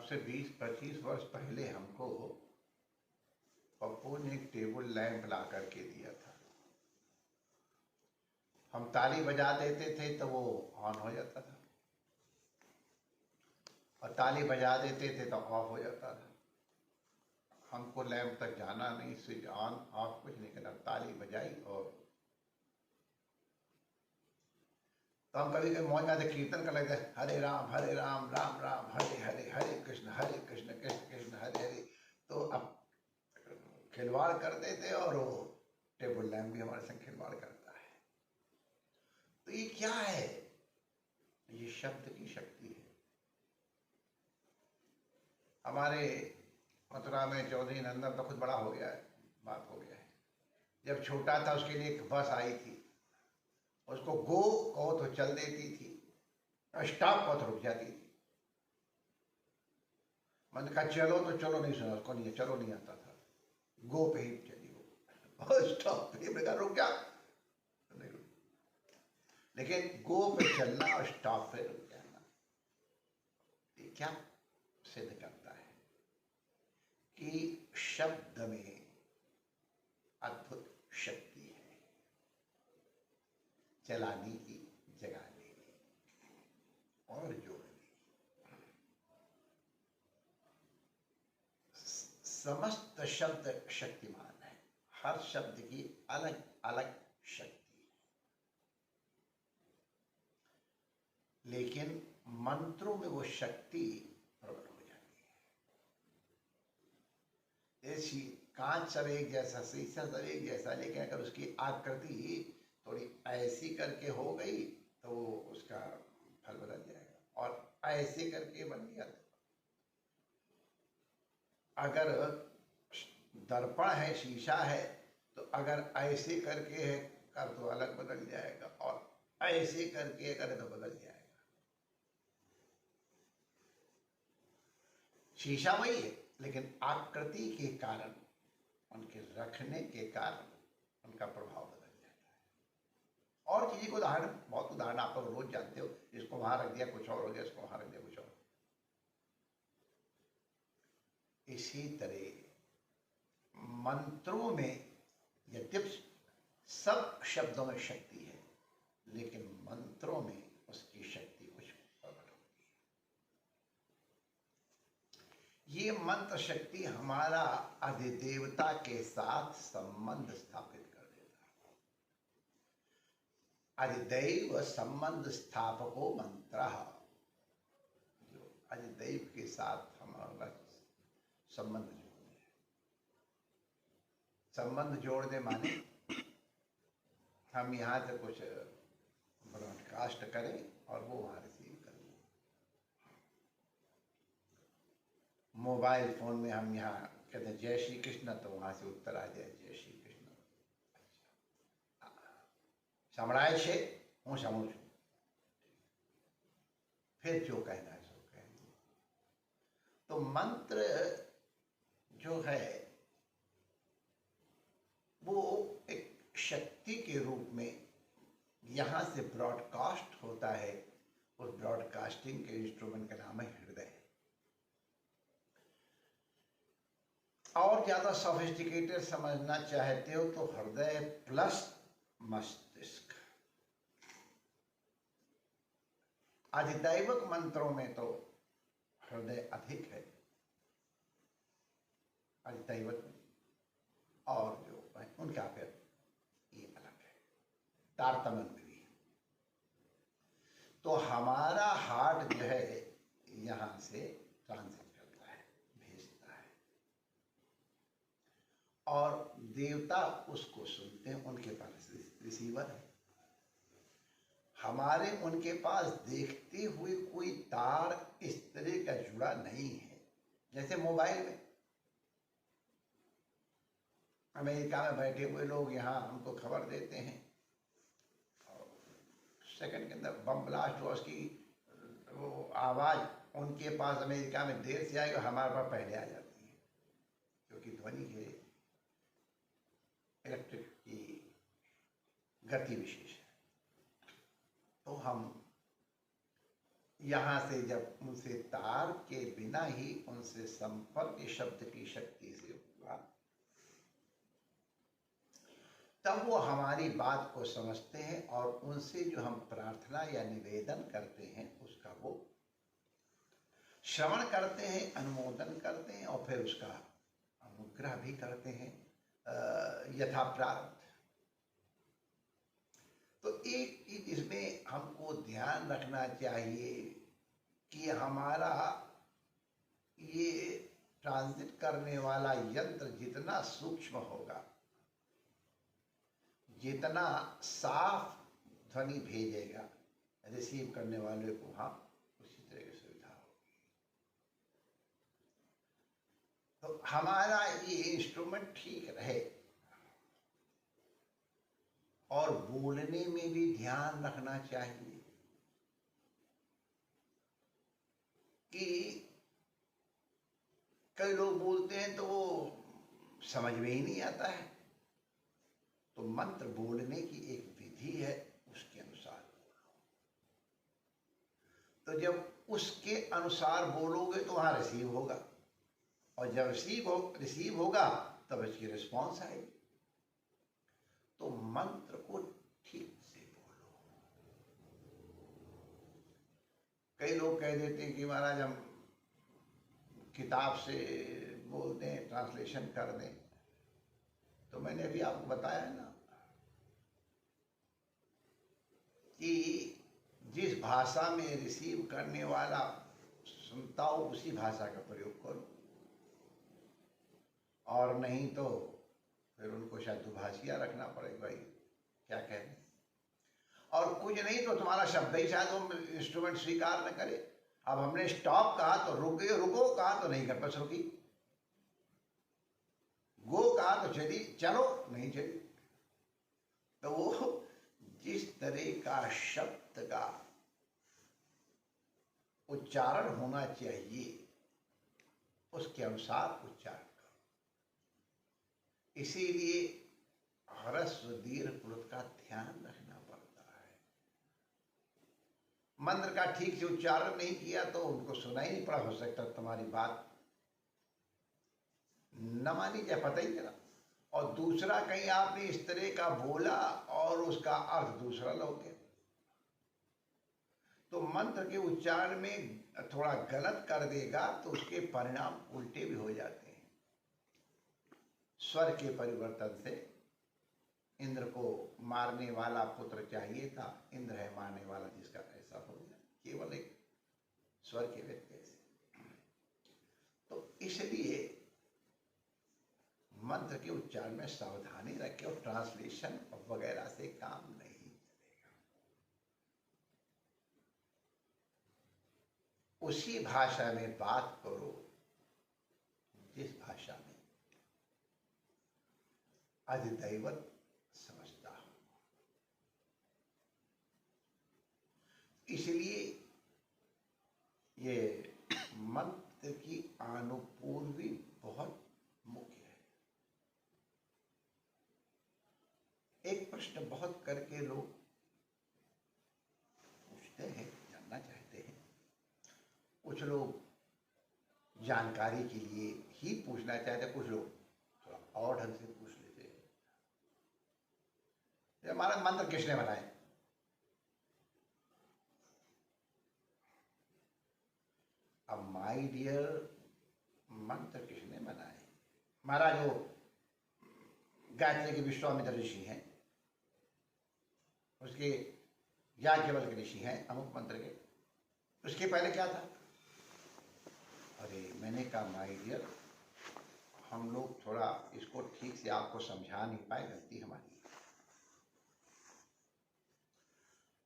से 20-25 वर्ष पहले हमको पप्पू ने एक टेबल लैंप ला करके दिया था। हम ताली बजा देते थे तो वो ऑन हो जाता था, और ताली बजा देते थे तो ऑफ हो जाता था। हमको लैंप तक जाना नहीं, स्विच ऑन ऑफ कुछ नहीं करना, ताली बजाई और तो हम कभी कभी मौज में कीर्तन कर लेते, हरे राम राम राम हरे हरे, हरे कृष्ण कृष्ण कृष्ण हरे हरे। तो अब खिलवाड़ कर देते और वो टेबल लैंप भी हमारे संग खिलवाड़ करता है। तो ये क्या है? ये शब्द की शक्ति है। हमारे मथुरा में चौधरी नंदन तो खुद बड़ा हो गया है, बात हो गया है। जब छोटा था उसके लिए एक बस आई थी, उसको गो कहो तो चल देती थी, स्टॉप कहो तो रुक जाती थी। मैंने कहा चलो तो चलो, नहीं सुना उसको, नहीं चलो नहीं आता था, गो पे ही चली वो, और स्टॉप पे मैंने कहा रुक जा, नहीं रुक। लेकिन गो पे चलना और स्टॉप पे रुक जाना, ये क्या सिद्ध करता है? कि शब्द में अद्भुत शक्ति है, चलाने की, जगाने की और जोड़ने की। समस्त शब्द शक्तिमान है, हर शब्द की अलग अलग शक्ति है, लेकिन मंत्रों में वो शक्ति प्रकट हो जाती है। ऐसी कांच सब एक जैसा, शीशा सब एक जैसा, लेकिन अगर उसकी आकृति थोड़ी ऐसी करके हो गई तो उसका फल बदल जाएगा, और ऐसे करके बन गया तो, अगर दर्पण है, शीशा है, तो अगर ऐसे करके है कर तो अलग बदल जाएगा, और ऐसे करके करे तो बदल जाएगा। शीशा वही है, लेकिन आकृति के कारण, उनके रखने के कारण उनका प्रभाव बदल जाता है। और चीज़ को उदाहरण, बहुत उदाहरण आप लोग रोज जानते हो, इसको वहां रख दिया कुछ और हो गया, इसको वहां रख दिया कुछ और। इसी तरह मंत्रों में यद्यपि सब शब्दों में शक्ति है, लेकिन मंत्रों में उसकी शक्ति कुछ प्रकट होती है। ये मंत्र शक्ति हमारा अधिदेवता के साथ संबंध स्थापित कर देता है। अधिदैव संबंध स्थापको मंत्र, जो अधिदैव के साथ हमारा संबंध जोड़ने, संबंध जोड़ने माने हम यहाँ से कुछ ब्रॉडकास्ट करें और वो वहाँ रिसीव कर लें। मोबाइल फोन में हम यहाँ कहते हैं जय श्री कृष्ण, तो वहाँ से उत्तर आ जाए जय श्री कृष्ण। संभળાય છે, હું समझू, फिर जो कहना है सो कहेंगे। तो मंत्र जो है वो एक शक्ति के रूप में यहाँ से ब्रॉडकास्ट होता है। उस ब्रॉडकास्टिंग के इंस्ट्रूमेंट का नाम है हृदय। और ज्यादा सोफिस्टिकेटेड समझना चाहते हो तो हृदय प्लस मस्तिष्क। अधिदैवक मंत्रों में तो हृदय अधिक है, अधिदैवक, और जो है उनका फिर ये अलग है, तारतम्य में भी। तो हमारा हार्ट जो है यहां से ट्रांजिट करता है, भेजता है, और देवता उसको सुनते हैं, उनके पास रिसीवर है। हमारे उनके पास देखते हुए कोई तार इस तरह का जुड़ा नहीं है। जैसे मोबाइल में अमेरिका में बैठे हुए लोग यहाँ हमको खबर देते हैं, और सेकंड के अंदर बम ब्लास्ट हुआ, उसकी वो आवाज़ उनके पास अमेरिका में देर से आएगी, हमारे पास पहले आ जाती है, क्योंकि ध्वनि के इलेक्ट्रिक की गति विशेष है। तो हम यहाँ से जब उनसे तार के बिना ही उनसे संपर्क शब्द की शक्ति से हुआ, तब वो हमारी बात को समझते हैं और उनसे जो हम प्रार्थना या निवेदन करते हैं उसका वो श्रवण करते हैं, अनुमोदन करते हैं और फिर उसका अनुग्रह भी करते हैं यथा प्रारब्ध। तो एक चीज इसमें हमको ध्यान रखना चाहिए कि हमारा ये ट्रांजिट करने वाला यंत्र जितना सूक्ष्म होगा, जितना साफ ध्वनि भेजेगा, रिसीव करने वाले को वहां उसी तरह की सुविधा होगी। तो हमारा ये इंस्ट्रूमेंट ठीक रहे और बोलने में भी ध्यान रखना चाहिए कि कई लोग बोलते हैं तो वो समझ में ही नहीं आता है। तो मंत्र बोलने की एक विधि है, उसके अनुसार बोलो। तो जब उसके अनुसार बोलोगे तो वहां रिसीव होगा, और जब रिसीव होगा तब इसकी रिस्पॉन्स आएगी। तो मंत्र को ठीक से बोलो। कई लोग कह देते हैं कि महाराज हम किताब से बोल दें, ट्रांसलेशन कर दें। तो मैंने अभी आपको बताया ना कि जिस भाषा में रिसीव करने वाला सुनता हो उसी भाषा का प्रयोग करो, और नहीं तो फिर उनको शायद दुभाषिया रखना पड़ेगा, भाई क्या कह रहे। और कुछ नहीं तो तुम्हारा शब्द ही शायद वो इंस्ट्रूमेंट स्वीकार न करे। अब हमने स्टॉप कहा तो रुको कहा तो नहीं कर बस रुकी, गो कहा तो चली, चलो नहीं चली। तो वो जिस तरह का शब्द का उच्चारण होना चाहिए उसके अनुसार उच्चारण करो। इसीलिए ह्रस्व दीर्घ प्लुत का ध्यान रखना पड़ता है। मंत्र का ठीक से उच्चारण नहीं किया तो उनको सुना ही नहीं पड़ा, हो सकता तुम्हारी बात न मानी जाए, पता ही चला। और दूसरा कहीं आपने इस तरह का बोला और उसका अर्थ दूसरा लोगे, तो मंत्र के उच्चारण में थोड़ा गलत कर देगा तो उसके परिणाम उल्टे भी हो जाते हैं। स्वर के परिवर्तन से इंद्र को मारने वाला पुत्र चाहिए था, इंद्र है मारने वाला जिसका, ऐसा हो गया केवल एक स्वर के व्यक्ति से। तो इसलिए मंत्र के उच्चारण में सावधानी रखें और ट्रांसलेशन वगैरह से काम नहीं चलेगा। उसी भाषा में बात करो जिस भाषा में अधिदैवत समझता हो। इसलिए ये मंत्र की अनुपूर्वी बहुत मुख्य है। एक प्रश्न बहुत करके लोग पूछते हैं, जानना चाहते हैं। कुछ लोग जानकारी के लिए ही पूछना चाहते हैं, कुछ लोग थोड़ा और ढंग से पूछ लेते हैं। हमारा मंत्र किसने बनाए? अब माय डियर, मंत्र किसने बनाए? महाराज वो गायत्री के विश्वामित्र ऋषि हैं, उसके याज्ञवल्क्य ऋषि हैं अमुक मंत्र के। उसके पहले क्या था? अरे मैंने कहा माय डियर, हम लोग थोड़ा इसको ठीक से आपको समझा नहीं पाए, गलती हमारी।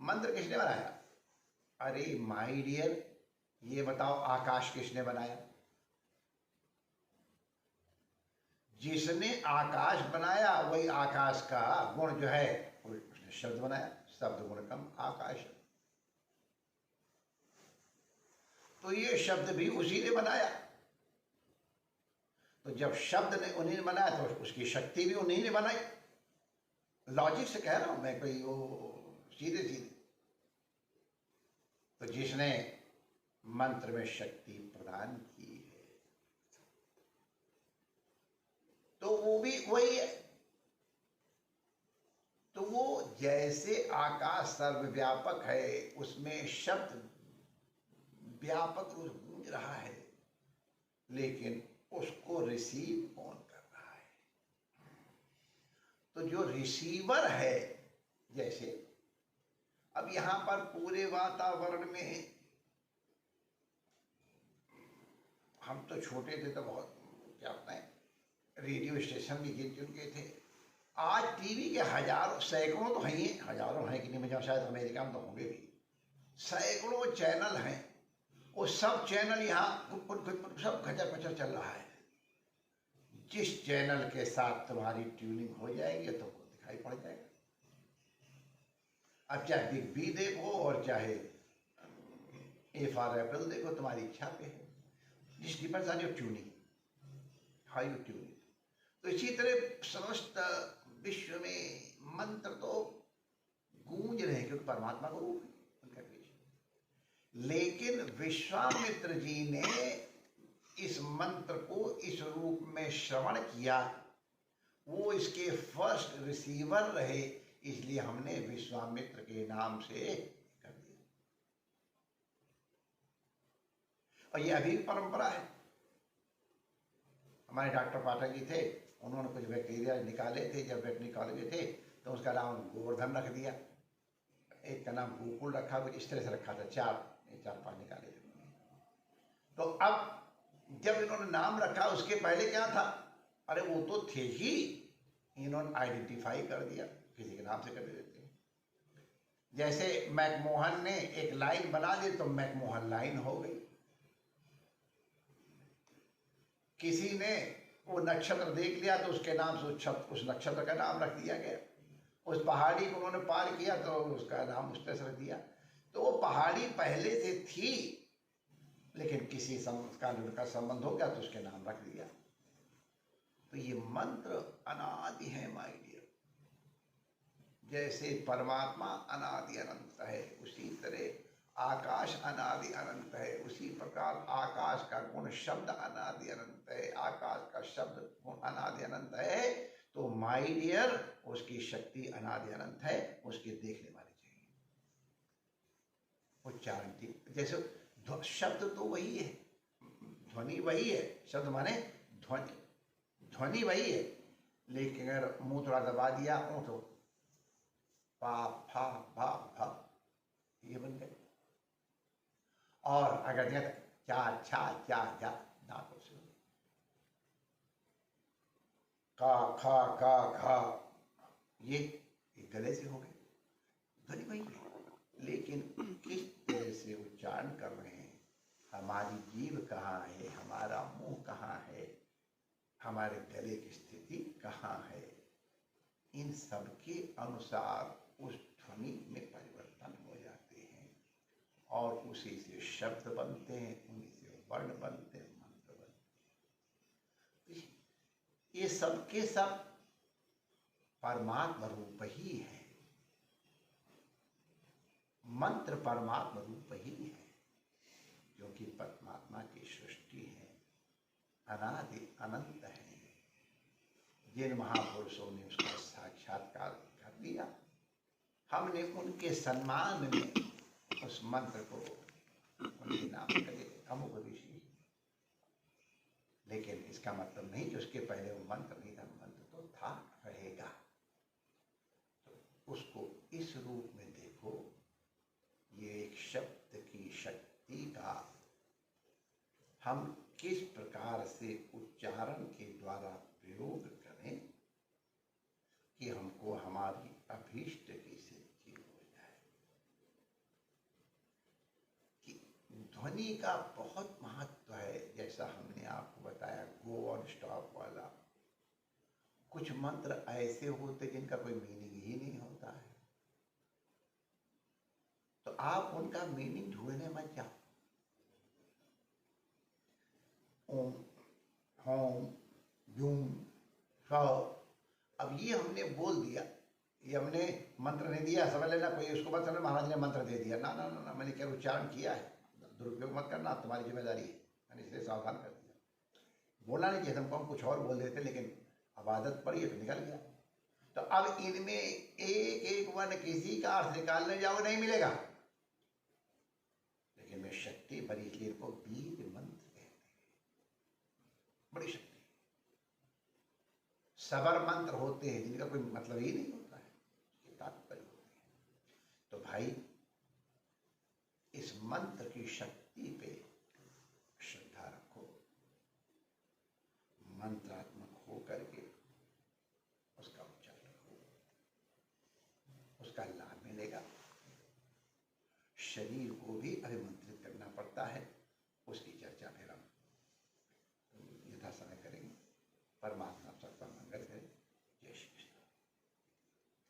मंत्र किसने बनाया? अरे माय डियर, ये बताओ आकाश किसने बनाया? जिसने आकाश बनाया वही आकाश का गुण जो है उसने शब्द बनाया, शब्द गुण कम आकाश। तो ये शब्द भी उसी ने बनाया। तो जब शब्द ने उन्हीं ने बनाया तो उसकी शक्ति भी उन्हीं ने बनाई। लॉजिक से कह रहा हूं मैं, कोई वो सीधे सीधे। तो जिसने मंत्र में शक्ति प्रदान की है। तो वो भी वही है। तो वो जैसे आकाश सर्वव्यापक है, उसमें शब्द व्यापक रूप से गूंज रहा है, लेकिन उसको रिसीव कौन कर रहा है? तो जो रिसीवर है, जैसे अब यहां पर पूरे वातावरण में, हम तो छोटे थे तो बहुत क्या बताएं, रेडियो स्टेशन भी गिन चुन के थे। आज टीवी के हजारों सैकड़ों तो हैं ही, हजारों हैं कि नहीं, मुझे शायद अमेरिका में तो होंगे भी, सैकड़ों चैनल हैं। वो सब चैनल यहाँ सब खचर पचर चल रहा है। जिस चैनल के साथ तुम्हारी ट्यूनिंग हो जाएगी तो वो दिखाई पड़ जाएगा। अब चाहे बिग बी देखो और चाहे ए फॉर एप्पल देखो, तुम्हारी इच्छा पे है। जिस depends on your tuning, how you tuning. तो इसी तरह समस्त विश्व में मंत्र तो गूंज रहे हैं, क्योंकि परमात्मा का रूप है उनका बीच। लेकिन विश्वामित्र जी ने इस मंत्र को इस रूप में श्रवण किया, वो इसके फर्स्ट रिसीवर रहे, इसलिए हमने विश्वामित्र के नाम से कर दिया। और ये अभी भी परंपरा है। हमारे डॉक्टर पाठक जी थे, उन्होंने कुछ बैक्टीरिया निकाले थे, जब वेटरनरी कॉलेज में थे तो उसका नाम गोवर्धन रख दिया, एक का नाम गोकुल रखा, कुछ इस तरह से रखा था। चार पांच निकाले थे। तो अब जब इन्होंने नाम रखा, उसके पहले क्या था? अरे वो तो थे ही, इन्होंने आइडेंटिफाई कर दिया, किसी के नाम से कर देते हैं। जैसे मैकमोहन ने एक लाइन बना दी तो मैकमोहन लाइन हो गई। किसी ने वो नक्षत्र देख लिया तो उसके नाम से उस नक्षत्र का नाम रख दिया गया। उस पहाड़ी को उन्होंने पार किया तो उसका नाम उस तरह से रख दिया। तो वो पहाड़ी पहले से थी, लेकिन किसी संस्कार का संबंध हो गया तो उसके नाम रख दिया। तो ये मंत्र अनादि है माय डियर। जैसे परमात्मा अनादि अनंत है, उसी तरह आकाश अनादि अनंत है। उसी प्रकार आकाश का गुण शब्द अनादि अनंत है, आकाश का शब्द गुण अनादि अनंत है। तो माय डियर उसकी शक्ति अनादि अनंत है, उसके देखने वाले चाहिए। उच्चारण ठीक, जैसे शब्द तो वही है, ध्वनि वही है, शब्द माने ध्वनि वही है, लेकिन अगर मुंह थोड़ा दबा दिया, तो पा फा भा भा ये बन गए। और अगर दिया चा छा जा जा दांतों से, का खा का खा ये गले से हो गए, ध्वनि वही है, लेकिन किस तरह से उच्चारण कर रहे हैं, हमारी जीभ कहाँ है, हमारा मुंह कहाँ है, हमारे गले की स्थिति कहाँ है, इन सब के अनुसार उस ध्वनि में परिवर्तन हो जाते हैं और उसी से शब्द बनते हैं, उन्हीं से वर्ण बनते हैं, मंत्र बनते हैं। ये सबके सब परमात्मा रूप ही है। मंत्र परमात्मा रूप ही है, क्योंकि परमात्मा की सृष्टि है, अनादि अनंत है। जिन महापुरुषों ने उसका साक्षात्कार कर लिया, हमने उनके सम्मान में उस मंत्र को उनके नाम करे अमुक ऋषि। लेकिन इसका मतलब नहीं कि उसके पहले वो मंत्र नहीं था, मंत्र तो था, रहेगा। तो उसको इस रूप में देखो, ये एक शब्द की शक्ति का हम किस प्रकार से उच्चारण के द्वारा प्रयोग करें कि हमको हमारी अभीष्ट की सिद्धि हो जाए। कि ध्वनि का बहुत महत्व है, जैसा हमने आपको बताया गो और स्टॉप वाला। कुछ मंत्र ऐसे होते जिनका कोई मीनिंग ही नहीं होता है, तो आप उनका मीनिंग ढूंढने मत जाओ। ओम, होम, यूम, स, अब ये हमने बोल दिया, ये हमने मंत्र नहीं दिया, समझ लेना कोई उसको बता महाराज ने मंत्र दे दिया, ना ना ना ना, मैंने क्या उच्चारण किया है, दुरुपयोग मत करना, तुम्हारी जिम्मेदारी है। मैंने इसलिए सावधान कर दिया। बोलना नहीं चाहिए हमको, हम कुछ और बोल देते, लेकिन अब आदत पड़ी है तो निकल गया। तो अब इनमें एक एक वर्ण किसी का अर्थ निकालने जाओ नहीं मिलेगा, लेकिन मैं शक्ति भरी, इसलिए इनको बीज मंत्र कहते हैं। बड़ी शक्ति। सबर मंत्र होते हैं जिनका कोई मतलब ही नहीं होता है, तात्पर्य होते हैं। तो भाई इस मंत्र की शक्ति पे श्रद्धा रखो, मंत्रात्मक हो करके उसका उच्चारण करो, उसका लाभ मिलेगा। शरीर को भी अभिमंत्रित करना पड़ता है, उसकी चर्चा फिर हम यथा समय करेंगे। परमात्मा